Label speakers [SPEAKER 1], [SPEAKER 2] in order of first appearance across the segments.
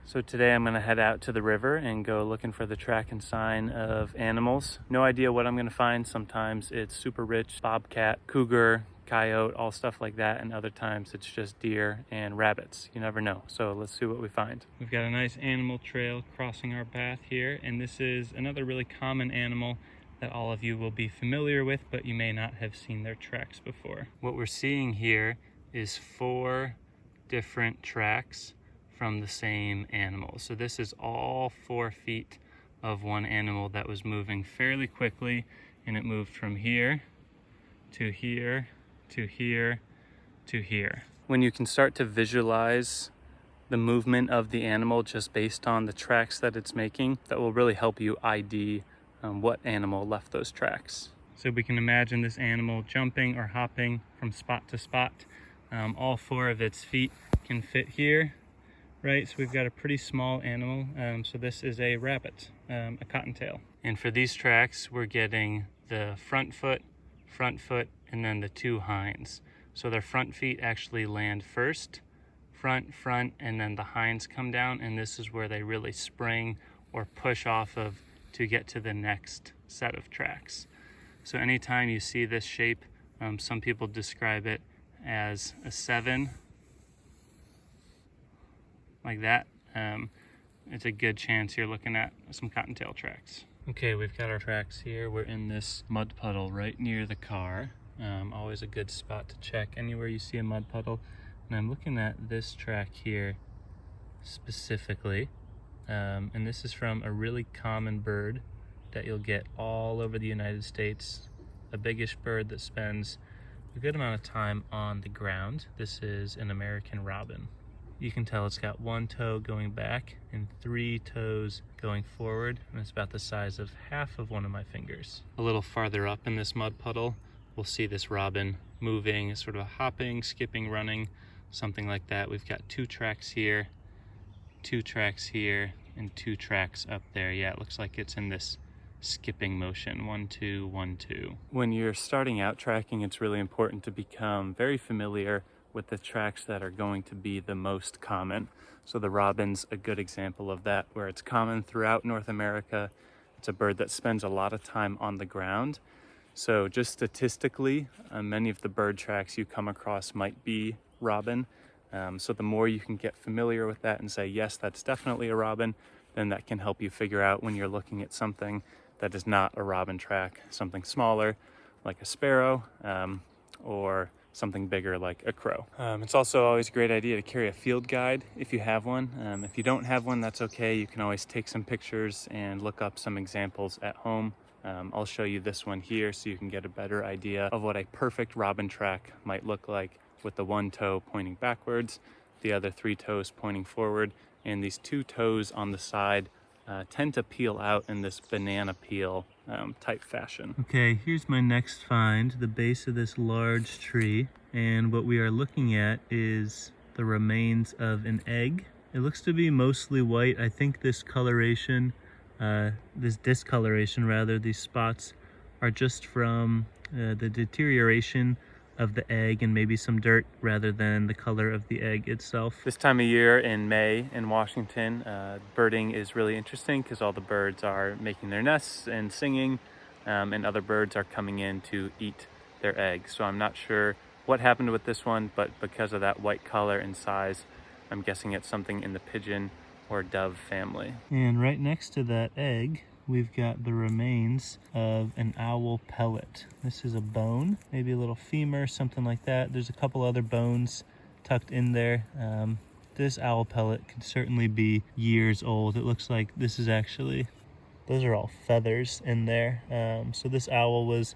[SPEAKER 1] So today I'm gonna head out to the river and go looking for the track and sign of animals. No idea what I'm gonna find. Sometimes it's super rich, bobcat, cougar, coyote, all stuff like that. And other times it's just deer and rabbits. You never know. So let's see what we find. We've got a nice animal trail crossing our path here. And this is another really common animal that all of you will be familiar with, but you may not have seen their tracks before. What we're seeing here is 4 different tracks from the same animal. So this is all 4 feet of one animal that was moving fairly quickly, and it moved from here to here to here to here. When you can start to visualize the movement of the animal just based on the tracks that it's making, that will really help you ID what animal left those tracks. So we can imagine this animal jumping or hopping from spot to spot. All 4 of its feet can fit here. Right, so we've got a pretty small animal. So this is a rabbit, a cottontail. And for these tracks, we're getting the front foot, and then the 2 hinds. So their front feet actually land first, front, and then the hinds come down, and this is where they really spring or push off of to get to the next set of tracks. So anytime you see this shape, some people describe it as a 7, like that. It's a good chance you're looking at some cottontail tracks. Okay, we've got our tracks here. We're in this mud puddle right near the car. Always a good spot to check anywhere you see a mud puddle. And I'm looking at this track here specifically. And this is from a really common bird that you'll get all over the United States. A biggish bird that spends a good amount of time on the ground. This is an American robin. You can tell it's got 1 toe going back and 3 toes going forward, and it's about the size of half of one of my fingers. A little farther up in this mud puddle, we'll see this robin moving, sort of hopping, skipping, running, something like that. We've got 2 tracks here, 2 tracks here, and 2 tracks up there. Yeah, it looks like it's in this skipping motion, 1, 2, 1, 2. When you're starting out tracking, it's really important to become very familiar with the tracks that are going to be the most common. So the robin's a good example of that, where it's common throughout North America. It's a bird that spends a lot of time on the ground. So just statistically, many of the bird tracks you come across might be robin. So the more you can get familiar with that and say, yes, that's definitely a robin, then that can help you figure out when you're looking at something that is not a robin track, something smaller like a sparrow, or something bigger like a crow. It's also always a great idea to carry a field guide if you have one. If you don't have one, that's okay. You can always take some pictures and look up some examples at home. I'll show you this one here so you can get a better idea of what a perfect robin track might look like, with the 1 toe pointing backwards, the other 3 toes pointing forward, and these 2 toes on the side tend to peel out in this banana peel type fashion. Okay, here's my next find, the base of this large tree, and what we are looking at is the remains of an egg. It looks to be mostly white. I think this discoloration rather, these spots are just from the deterioration of the egg and maybe some dirt rather than the color of the egg itself. This time of year in May in Washington, birding is really interesting because all the birds are making their nests and singing, and other birds are coming in to eat their eggs. So I'm not sure what happened with this one, but because of that white color and size, I'm guessing it's something in the pigeon or dove family. And right next to that egg, we've got the remains of an owl pellet. This is a bone, maybe a little femur, something like that. There's a couple other bones tucked in there. This owl pellet could certainly be years old. It looks like this is actually, those are all feathers in there. So this owl was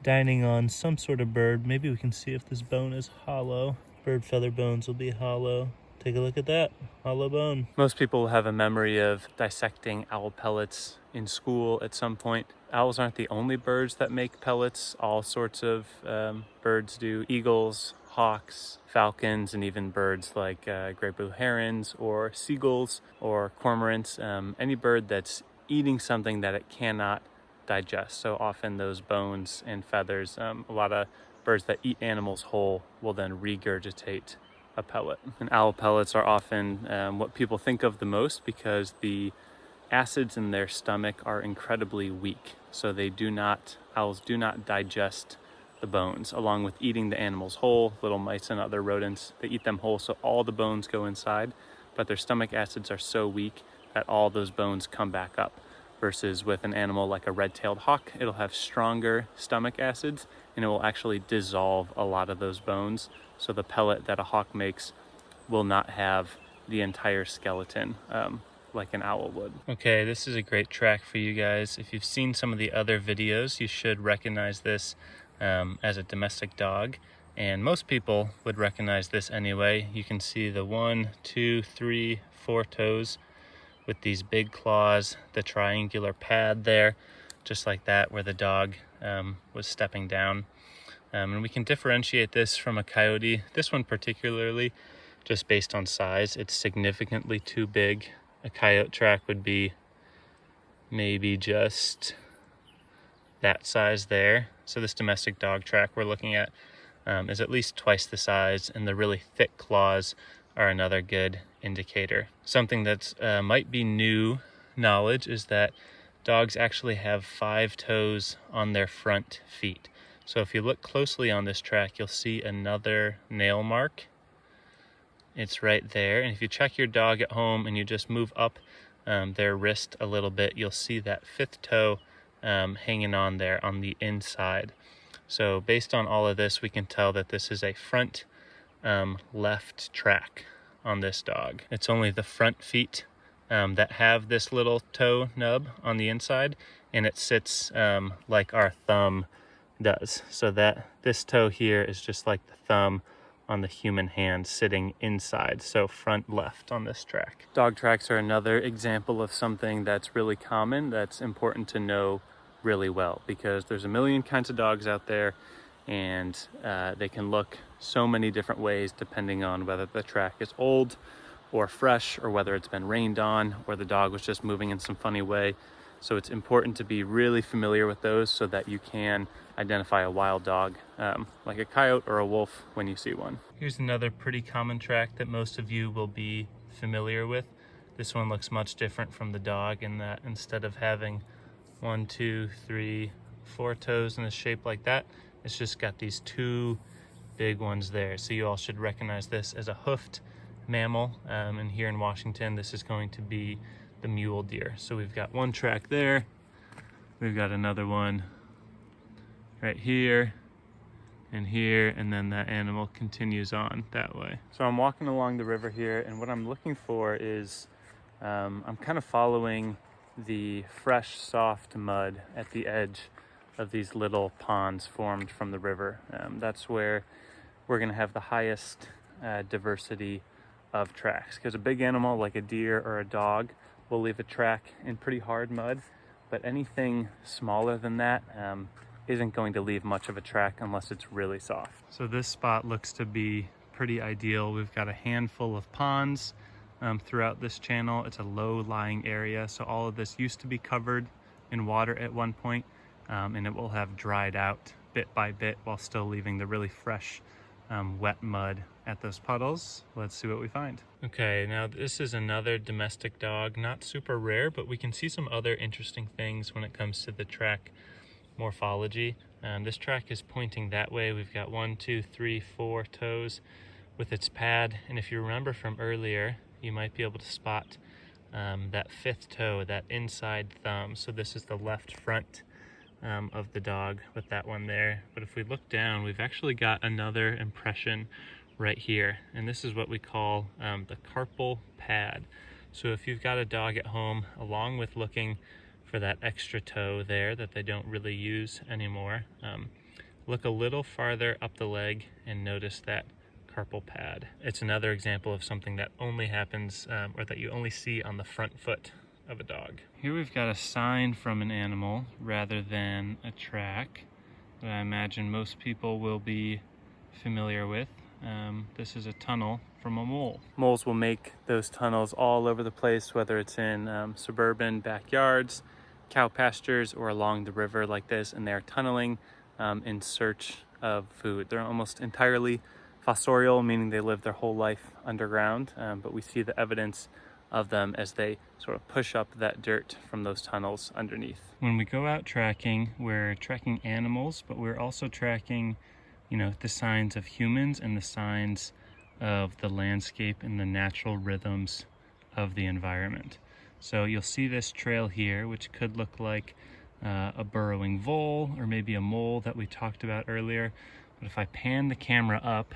[SPEAKER 1] dining on some sort of bird. Maybe we can see if this bone is hollow. Bird feather bones will be hollow. Take a look at that, hollow bone. Most people have a memory of dissecting owl pellets in school at some point. Owls aren't the only birds that make pellets. All sorts of birds do. Eagles, hawks, falcons, and even birds like gray blue herons or seagulls or cormorants. Any bird that's eating something that it cannot digest. So often those bones and feathers, a lot of birds that eat animals whole will then regurgitate a pellet. And owl pellets are often what people think of the most because the acids in their stomach are incredibly weak. So owls do not digest the bones. Along with eating the animals whole, little mice and other rodents, they eat them whole, so all the bones go inside, but their stomach acids are so weak that all those bones come back up. Versus with an animal like a red-tailed hawk, it'll have stronger stomach acids and it will actually dissolve a lot of those bones. So the pellet that a hawk makes will not have the entire skeleton like an owl would. Okay, this is a great track for you guys. If you've seen some of the other videos, you should recognize this as a domestic dog. And most people would recognize this anyway. You can see the 1, 2, 3, 4 toes with these big claws, the triangular pad there, just like that where the dog was stepping down. And we can differentiate this from a coyote. This one particularly, just based on size, it's significantly too big. A coyote track would be maybe just that size there. So this domestic dog track we're looking at is at least twice the size, and the really thick claws are another good indicator. Something that might be new knowledge is that dogs actually have 5 toes on their front feet. So if you look closely on this track, you'll see another nail mark. It's right there, and if you check your dog at home and you just move up their wrist a little bit, you'll see that 5th toe hanging on there on the inside. So based on all of this, we can tell that this is a front left track on this dog. It's only the front feet that have this little toe nub on the inside, and it sits like our thumb does. So that this toe here is just like the thumb on the human hand sitting inside, so front left on this track. Dog tracks are another example of something that's really common, that's important to know really well, because there's a million kinds of dogs out there, and they can look so many different ways depending on whether the track is old or fresh, or whether it's been rained on, or the dog was just moving in some funny way. So it's important to be really familiar with those so that you can identify a wild dog, like a coyote or a wolf, when you see one. Here's another pretty common track that most of you will be familiar with. This one looks much different from the dog in that instead of having 1, 2, 3, 4 toes in a shape like that, it's just got these 2 big ones there. So you all should recognize this as a hoofed mammal, and here in Washington this is going to be the mule deer. So we've got one track there, we've got another one right here and here, and then that animal continues on that way. So I'm walking along the river here, and what I'm looking for is I'm kind of following the fresh soft mud at the edge of these little ponds formed from the river. That's where we're going to have the highest diversity of tracks, because a big animal like a deer or a dog will leave a track in pretty hard mud, but anything smaller than that isn't going to leave much of a track unless it's really soft. So this spot looks to be pretty ideal. We've got a handful of ponds throughout this channel. It's a low-lying area, so all of this used to be covered in water at one point, and it will have dried out bit by bit while still leaving the really fresh wet mud at those puddles. Let's see what we find. Okay, now this is another domestic dog, not super rare, but we can see some other interesting things when it comes to the track morphology. This track is pointing that way. We've got 1, 2, 3, 4 toes with its pad, and if you remember from earlier, you might be able to spot that 5th toe, that inside thumb. So this is the left front of the dog with that one there. But if we look down, we've actually got another impression right here, and this is what we call the carpal pad. So if you've got a dog at home, along with looking for that extra toe there that they don't really use anymore, look a little farther up the leg and notice that carpal pad. It's another example of something that only happens or that you only see on the front foot of a dog. Here we've got a sign from an animal rather than a track that I imagine most people will be familiar with. This is a tunnel from a mole. Moles will make those tunnels all over the place, whether it's in suburban backyards, cow pastures, or along the river like this, and they're tunneling in search of food. They're almost entirely fossorial, meaning they live their whole life underground, but we see the evidence of them as they sort of push up that dirt from those tunnels underneath. When we go out tracking, we're tracking animals, but we're also tracking, you know, the signs of humans and the signs of the landscape and the natural rhythms of the environment. So you'll see this trail here, which could look like a burrowing vole or maybe a mole that we talked about earlier. But if I pan the camera up,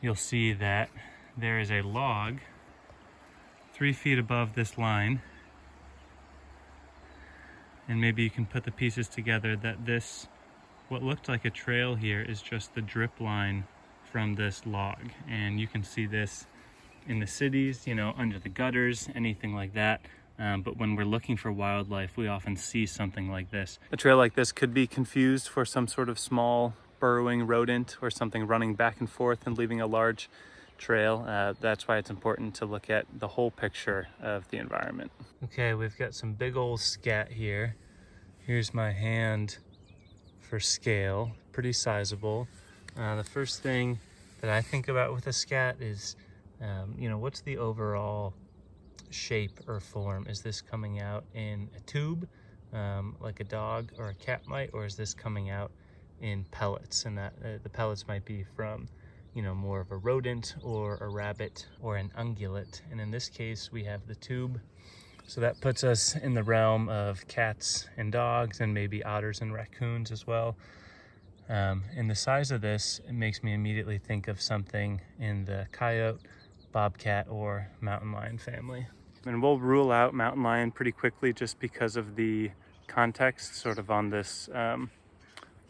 [SPEAKER 1] you'll see that there is a log 3 feet above this line. And maybe you can put the pieces together that this, what looked like a trail here, is just the drip line from this log. And you can see this in the cities, you know, under the gutters, anything like that. But when we're looking for wildlife, we often see something like this. A trail like this could be confused for some sort of small burrowing rodent or something running back and forth and leaving a large trail. That's why it's important to look at the whole picture of the environment. Okay, we've got some big old scat here. Here's my hand for scale, pretty sizable. The first thing that I think about with a scat is, you know, what's the overall shape or form? Is this coming out in a tube, like a dog or a cat might, or is this coming out in pellets? And that the pellets might be from, you know, more of a rodent or a rabbit or an ungulate. And in this case, we have the tube. So that puts us in the realm of cats and dogs and maybe otters and raccoons as well. And the size of this, it makes me immediately think of something in the coyote, bobcat, or mountain lion family. And we'll rule out mountain lion pretty quickly just because of the context sort of on this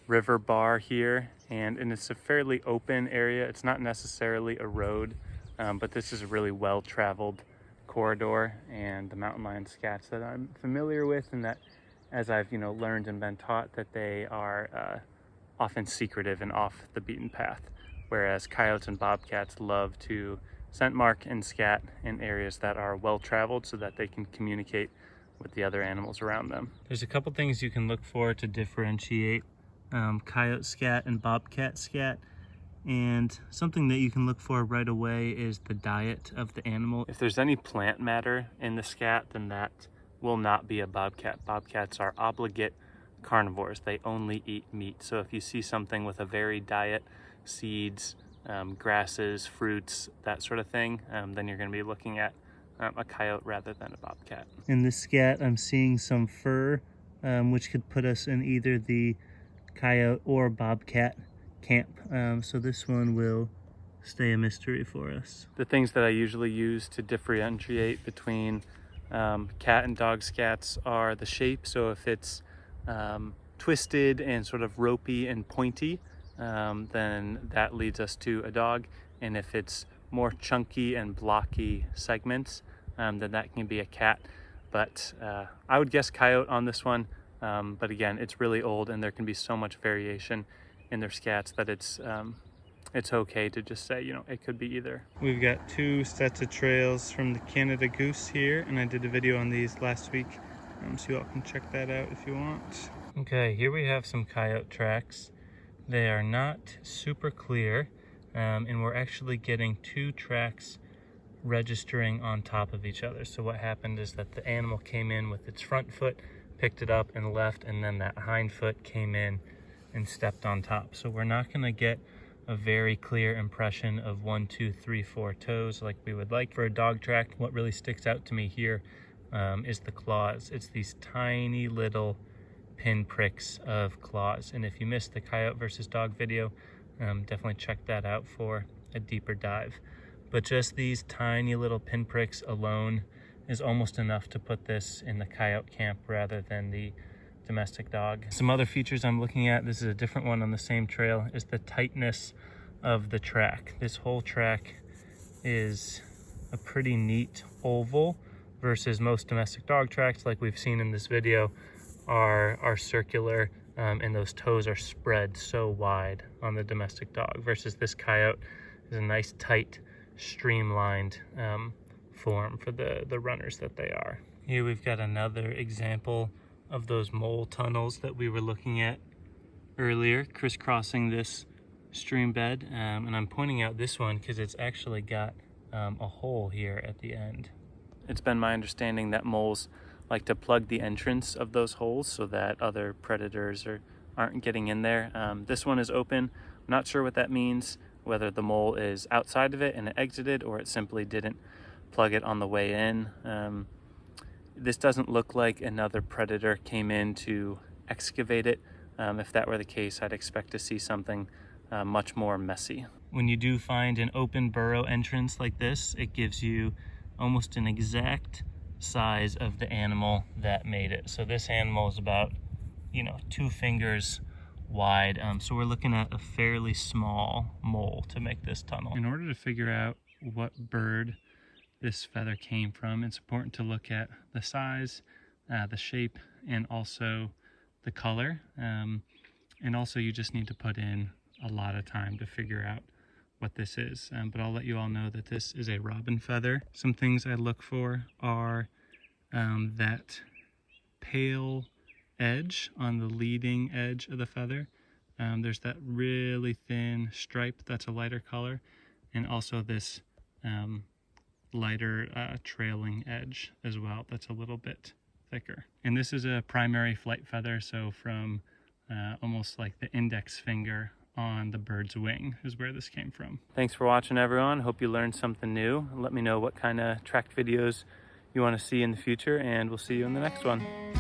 [SPEAKER 1] river bar here. And it's a fairly open area. It's not necessarily a road, but this is a really well-traveled corridor. And the mountain lion scats that I'm familiar with, and that as I've, you know, learned and been taught, that they are often secretive and off the beaten path, whereas coyotes and bobcats love to scent mark and scat in areas that are well traveled so that they can communicate with the other animals around them. There's a couple things you can look for to differentiate coyote scat and bobcat scat, and something that you can look for right away is the diet of the animal. If there's any plant matter in the scat, then that will not be a bobcat. Bobcats are obligate carnivores. They only eat meat. So if you see something with a varied diet, seeds, grasses, fruits, that sort of thing, then you're going to be looking at a coyote rather than a bobcat. In this scat, I'm seeing some fur, which could put us in either the coyote or bobcat camp. So this one will stay a mystery for us. The things that I usually use to differentiate between cat and dog scats are the shape. So if it's twisted and sort of ropey and pointy, then that leads us to a dog. And if it's more chunky and blocky segments, then that can be a cat. But I would guess coyote on this one. But again, it's really old and there can be so much variation in their scats that it's okay to just say, you know, it could be either. We've got 2 sets of trails from the Canada Goose here, and I did a video on these last week, so you all can check that out if you want. Okay, here we have some coyote tracks. They are not super clear, and we're actually getting 2 tracks registering on top of each other. So what happened is that the animal came in with its front foot, picked it up and left, and then that hind foot came in and stepped on top. So we're not going to get a very clear impression of 1, 2, 3, 4 toes like we would like for a dog track. What really sticks out to me here is the claws. It's these tiny little pin pricks of claws. And if you missed the coyote versus dog video, definitely check that out for a deeper dive. But just these tiny little pin pricks alone is almost enough to put this in the coyote camp rather than the domestic dog. Some other features I'm looking at, this is a different one on the same trail, is the tightness of the track. This whole track is a pretty neat oval versus most domestic dog tracks like we've seen in this video are circular, and those toes are spread so wide on the domestic dog, versus this coyote is a nice tight streamlined form for the runners that they are. Here we've got another example of those mole tunnels that we were looking at earlier, crisscrossing this stream bed, and I'm pointing out this one because it's actually got a hole here at the end. It's been my understanding that moles like to plug the entrance of those holes so that other predators aren't getting in there. This one is open. I'm not sure what that means, whether the mole is outside of it and it exited, or it simply didn't plug it on the way in. This doesn't look like another predator came in to excavate it. If that were the case, I'd expect to see something much more messy. When you do find an open burrow entrance like this, it gives you almost an exact size of the animal that made it. So this animal is about, 2 fingers wide. So we're looking at a fairly small mole to make this tunnel. In order to figure out what bird this feather came from, it's important to look at the size, the shape, and also the color. And also you just need to put in a lot of time to figure out what this is. But I'll let you all know that this is a robin feather. Some things I look for are that pale edge on the leading edge of the feather. There's that really thin stripe that's a lighter color, and also this lighter trailing edge as well that's a little bit thicker. And this is a primary flight feather, so from almost like the index finger on the bird's wing is where this came from. Thanks for watching, everyone. Hope you learned something new. Let me know what kind of track videos you want to see in the future, and we'll see you in the next one.